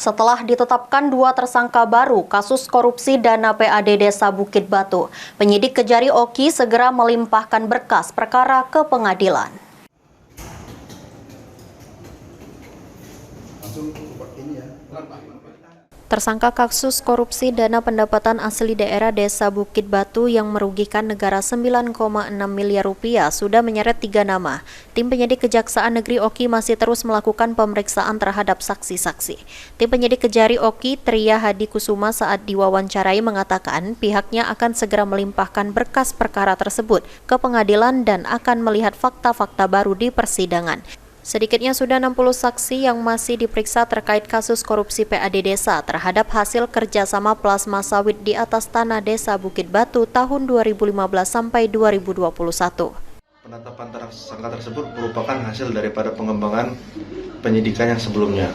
Setelah ditetapkan 2 tersangka baru kasus korupsi dana PAD Desa Bukit Batu, penyidik Kejari Oki segera melimpahkan berkas perkara ke pengadilan. Tersangka kasus korupsi dana pendapatan asli daerah Desa Bukit Batu yang merugikan negara 9,6 miliar rupiah sudah menyeret 3 nama. Tim penyidik Kejaksaan Negeri Oki masih terus melakukan pemeriksaan terhadap saksi-saksi. Tim penyidik Kejari Oki, Tria Hadi Kusuma, saat diwawancarai mengatakan pihaknya akan segera melimpahkan berkas perkara tersebut ke pengadilan dan akan melihat fakta-fakta baru di persidangan. Sedikitnya sudah 60 saksi yang masih diperiksa terkait kasus korupsi PAD Desa terhadap hasil kerjasama plasma sawit di atas tanah Desa Bukit Batu tahun 2015 sampai 2021. Penetapan tersangka tersebut merupakan hasil daripada pengembangan penyidikan yang sebelumnya.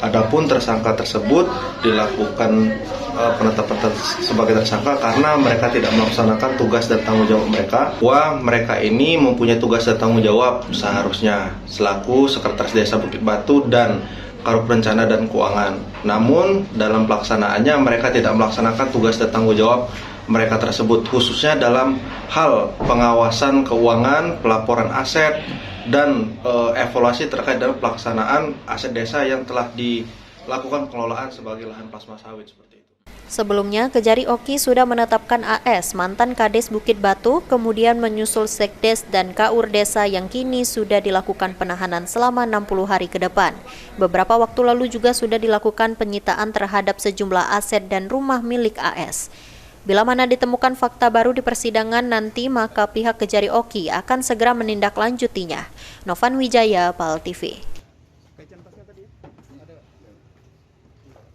Adapun tersangka tersebut dilakukan penetapan sebagai tersangka karena mereka tidak melaksanakan tugas dan tanggung jawab mereka. Wah, mereka ini mempunyai tugas dan tanggung jawab seharusnya selaku Sekretaris Desa Bukit Batu dan Korup Rencana dan Keuangan. Namun dalam pelaksanaannya mereka tidak melaksanakan tugas dan tanggung jawab mereka tersebut, khususnya dalam hal pengawasan keuangan, pelaporan aset, dan evaluasi terkait dengan pelaksanaan aset desa yang telah dilakukan pengelolaan sebagai lahan plasma sawit seperti itu. Sebelumnya, Kejari Oki sudah menetapkan AS, mantan Kades Bukit Batu, kemudian menyusul Sekdes dan KUR Desa yang kini sudah dilakukan penahanan selama 60 hari ke depan. Beberapa waktu lalu juga sudah dilakukan penyitaan terhadap sejumlah aset dan rumah milik AS. Bila mana ditemukan fakta baru di persidangan nanti, maka pihak Kejari Oki akan segera menindaklanjutinya. Novan Wijaya, PAL TV.